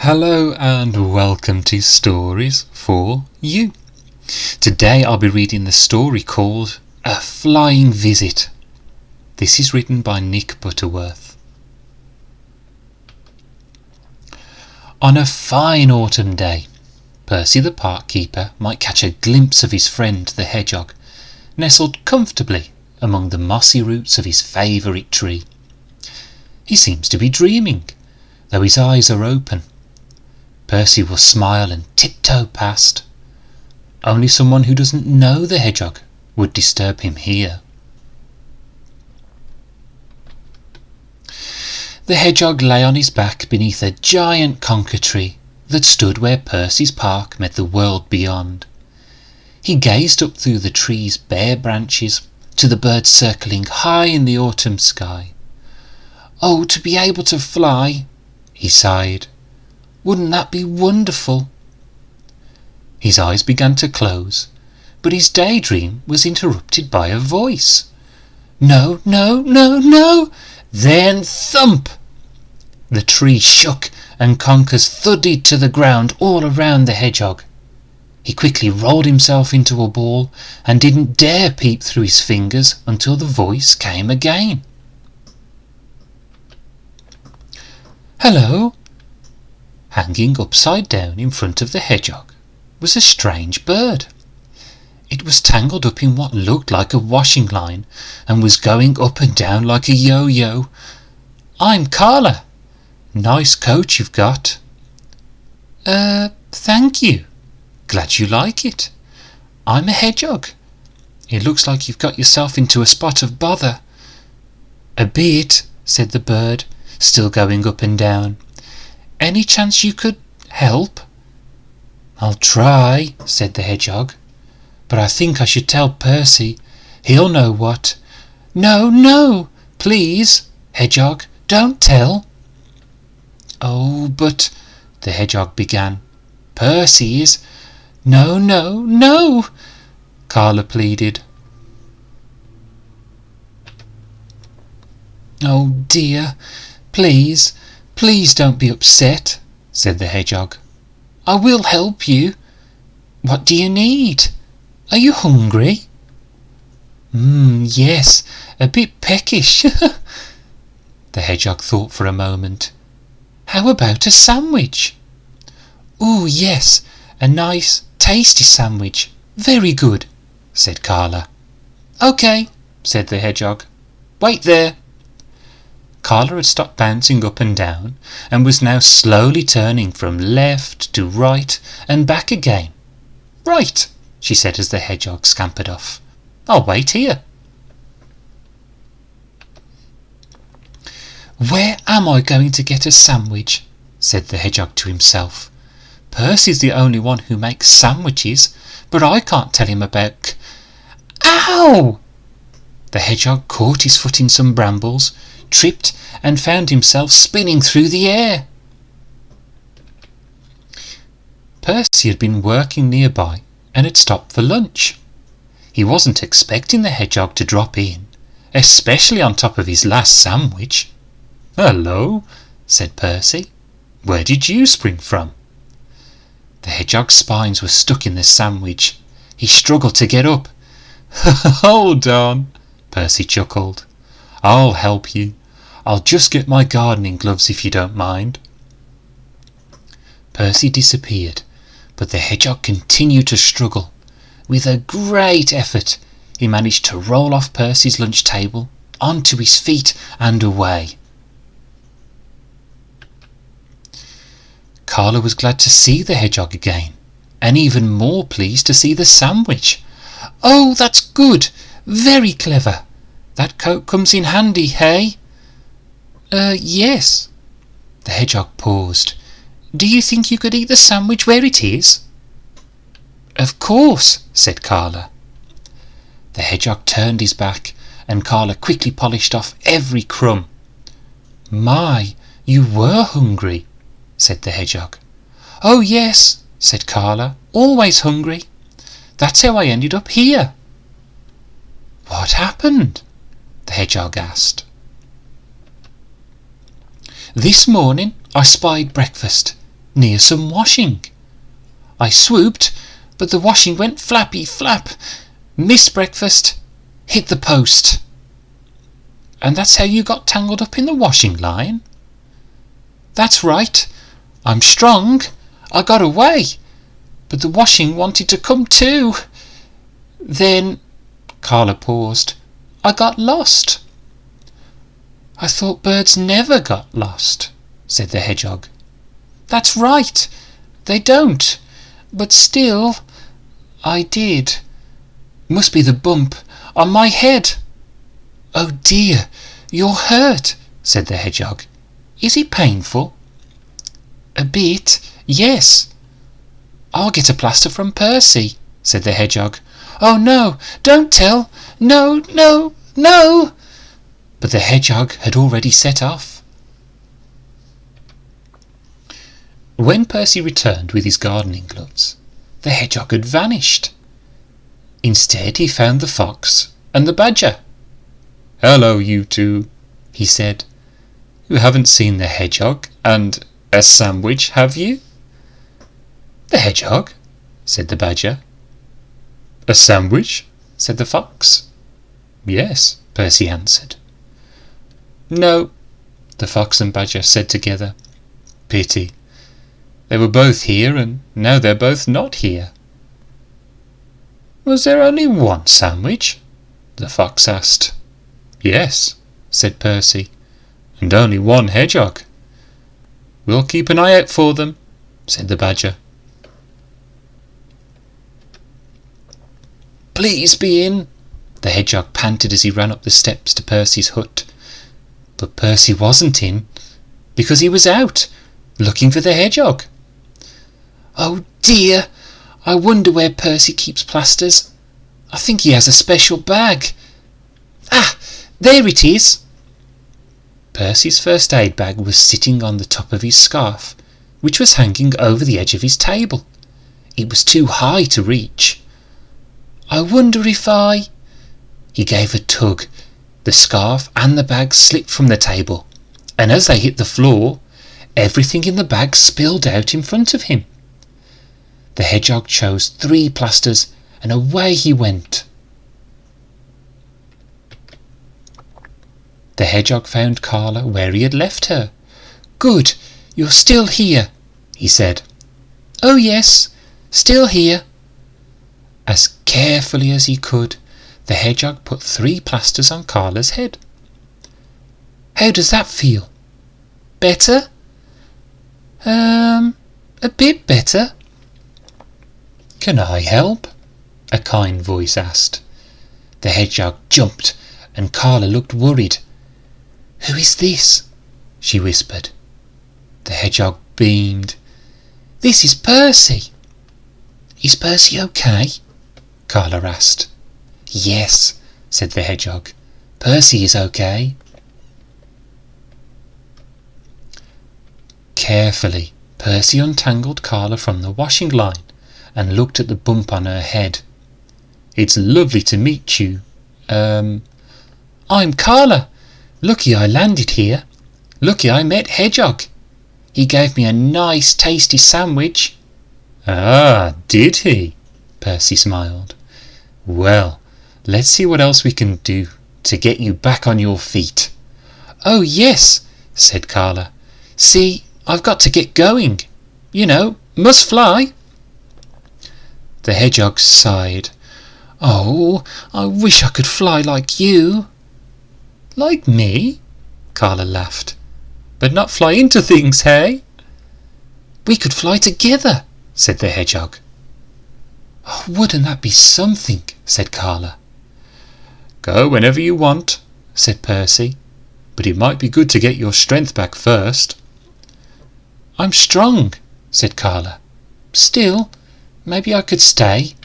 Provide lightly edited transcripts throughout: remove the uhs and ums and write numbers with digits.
Hello and welcome to Stories for You. Today I'll be reading the story called A Flying Visit. This is written by Nick Butterworth. On a fine autumn day, Percy the park keeper might catch a glimpse of his friend the hedgehog, nestled comfortably among the mossy roots of his favourite tree. He seems to be dreaming, though his eyes are open. Percy will smile and tiptoe past. Only someone who doesn't know the hedgehog would disturb him here. The hedgehog lay on his back beneath a giant conker tree that stood where Percy's park met the world beyond. He gazed up through the tree's bare branches to the birds circling high in the autumn sky. "Oh, to be able to fly," he sighed. "Wouldn't that be wonderful?" His eyes began to close, but his daydream was interrupted by a voice. "No, no, no, no!" Then thump! The tree shook and conkers thudded to the ground all around the hedgehog. He quickly rolled himself into a ball and didn't dare peep through his fingers until the voice came again. "Hello!" Hanging upside down in front of the hedgehog was a strange bird. It was tangled up in what looked like a washing line and was going up and down like a yo-yo. "I'm Carla. Nice coat you've got." Thank you. Glad you like it. I'm a hedgehog. It looks like you've got yourself into a spot of bother." "A bit," said the bird, still going up and down. "Any chance you could help?" "I'll try," said the hedgehog, "but I think I should tell Percy. He'll know what—" "No, no, please, hedgehog, don't tell." "Oh, but—" the hedgehog began. "Percy is—" "No, no, no," Carla pleaded. "Oh dear, please, please don't be upset," said the hedgehog. "I will help you. What do you need? Are you hungry?" Yes, a bit peckish." The hedgehog thought for a moment. "How about a sandwich?" "Oh yes, a nice, tasty sandwich. Very good," said Carla. "OK," said the hedgehog. "Wait there." Carla had stopped bouncing up and down and was now slowly turning from left to right and back again. "Right," she said as the hedgehog scampered off. "I'll wait here." "Where am I going to get a sandwich?" said the hedgehog to himself. "Percy's the only one who makes sandwiches, but I can't tell him about— Ow! The hedgehog caught his foot in some brambles, tripped and found himself spinning through the air. Percy had been working nearby and had stopped for lunch. He wasn't expecting the hedgehog to drop in, especially on top of his last sandwich. "Hello," said Percy. "Where did you spring from?" The hedgehog's spines were stuck in the sandwich. He struggled to get up. "Hold on," Percy chuckled. "I'll help you. I'll just get my gardening gloves if you don't mind." Percy disappeared, but the hedgehog continued to struggle. With a great effort, he managed to roll off Percy's lunch table, onto his feet and away. Carla was glad to see the hedgehog again, and even more pleased to see the sandwich. "Oh, that's good. Very clever. That coat comes in handy, hey?" Yes." The hedgehog paused. "Do you think you could eat the sandwich where it is?" "Of course," said Carla. The hedgehog turned his back, and Carla quickly polished off every crumb. "My, you were hungry," said the hedgehog. "Oh yes," said Carla, "always hungry. That's how I ended up here." "What happened?" the hedgehog asked. "This morning I spied breakfast. near some washing. I swooped, but the washing went flappy flap, missed breakfast, hit the post." "And that's how you got tangled up in the washing line?" "That's right. I'm strong. I got away, but the washing wanted to come too. Then," Carla paused, "I got lost." "I thought birds never got lost," said the Hedgehog. "That's right, they don't, but still, I did. Must be the bump on my head." "Oh dear, you're hurt," said the Hedgehog. "Is it painful?" "A bit, yes." "I'll get a plaster from Percy," said the Hedgehog. "Oh no, don't tell! No, no, no!" But the Hedgehog had already set off. When Percy returned with his gardening gloves, the Hedgehog had vanished. Instead he found the Fox and the Badger. "Hello, you two," he said. "You haven't seen the Hedgehog and a sandwich, have you?" "The Hedgehog?" said the Badger. "A sandwich?" said the Fox. "Yes," Percy answered. "No," the Fox and Badger said together. "Pity. They were both here, and now they're both not here." "Was there only one sandwich?" the Fox asked. "Yes," said Percy, "and only one hedgehog." "We'll keep an eye out for them," said the Badger. "Please be in," the Hedgehog panted as he ran up the steps to Percy's hut. But Percy wasn't in, because he was out, looking for the Hedgehog. "Oh dear, I wonder where Percy keeps plasters. I think he has a special bag. Ah, there it is!" Percy's first aid bag was sitting on the top of his scarf, which was hanging over the edge of his table. It was too high to reach. "I wonder if I—" He gave a tug. The scarf and the bag slipped from the table, and as they hit the floor, everything in the bag spilled out in front of him. The Hedgehog chose 3 plasters, and away he went. The Hedgehog found Carla where he had left her. "Good, you're still here," he said. "Oh yes, still here." As carefully as he could, the Hedgehog put 3 plasters on Carla's head. "How does that feel? Better?" A bit better." "Can I help?" a kind voice asked. The Hedgehog jumped, and Carla looked worried. "Who is this?" she whispered. The Hedgehog beamed. "This is Percy." "Is Percy okay?" Carla asked. "Yes," said the Hedgehog. "Percy is okay." Carefully, Percy untangled Carla from the washing line and looked at the bump on her head. "It's lovely to meet you. I'm Carla. Lucky I landed here. Lucky I met Hedgehog. He gave me a nice tasty sandwich." "Ah, did he?" Percy smiled. "Well, let's see what else we can do to get you back on your feet." "Oh yes," said Carla. "See, I've got to get going. You know, must fly." The Hedgehog sighed. "Oh, I wish I could fly like you." "Like me?" Carla laughed. "But not fly into things, hey?" "We could fly together," said the Hedgehog. "Oh, wouldn't that be something?" said Carla. "Go whenever you want," said Percy, "but it might be good to get your strength back first." "I'm strong," said Carla. "Still, maybe I could stay,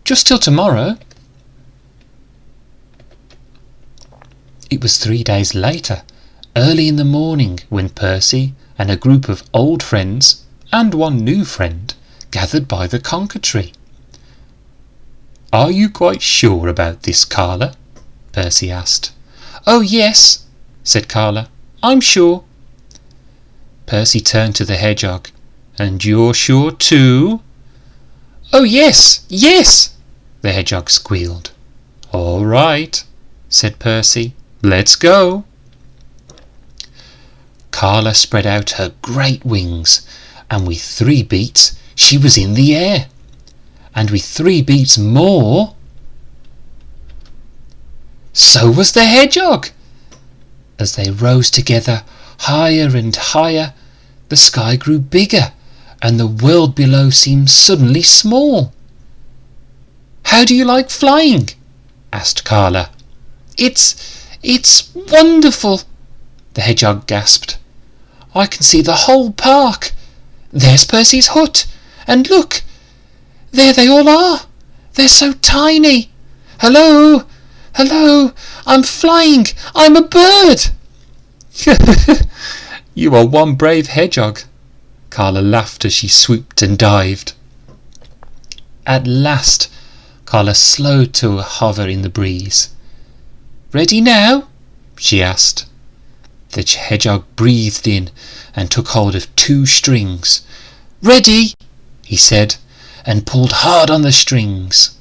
just till tomorrow." It was 3 days later, early in the morning, when Percy and a group of old friends and one new friend gathered by the conker tree. "Are you quite sure about this, Carla?" Percy asked. "Oh yes," said Carla. "I'm sure." Percy turned to the Hedgehog. And you're sure too? Oh yes, yes, the hedgehog squealed. All right, said Percy. Let's go. Carla spread out her great wings, and with 3 beats she was in the air. And with 3 beats more, so was the hedgehog. As they rose together, higher and higher, the sky grew bigger, and the world below seemed suddenly small. How do you like flying? Asked Carla. It's wonderful, the hedgehog gasped. I can see the whole park. There's Percy's hut, and look, there they all are. They're so tiny. Hello, hello, I'm flying. I'm a bird. You are one brave hedgehog, Carla laughed as she swooped and dived. At last, Carla slowed to a hover in the breeze. Ready now? She asked. The hedgehog breathed in and took hold of 2 strings. Ready, he said, and pulled hard on the strings.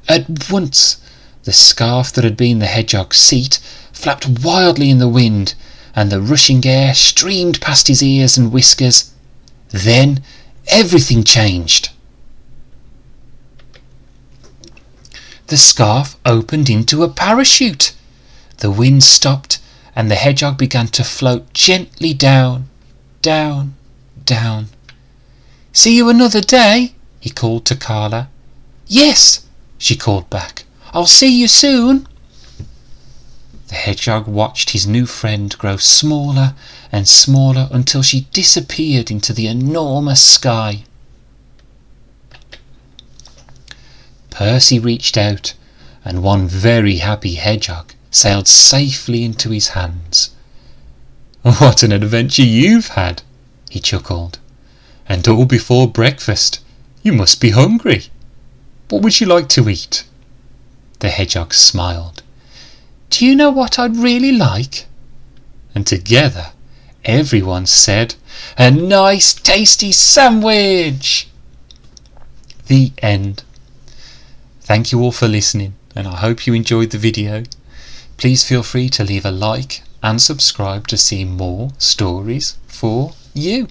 At once, the scarf that had been the hedgehog's seat flapped wildly in the wind, and the rushing air streamed past his ears and whiskers. Then everything changed. The scarf opened into a parachute. The wind stopped, and the hedgehog began to float gently down, down, down. See you another day, he called to Carla. Yes, she called back. I'll see you soon. The hedgehog watched his new friend grow smaller and smaller until she disappeared into the enormous sky. Percy reached out, and one very happy hedgehog sailed safely into his hands. What an adventure you've had, he chuckled. And all before breakfast. You must be hungry. What would you like to eat? The hedgehog smiled. Do you know what I'd really like? And together everyone said, a nice tasty sandwich. The end. Thank you all for listening, and I hope you enjoyed the video. Please feel free to leave a like and subscribe to see more stories for you.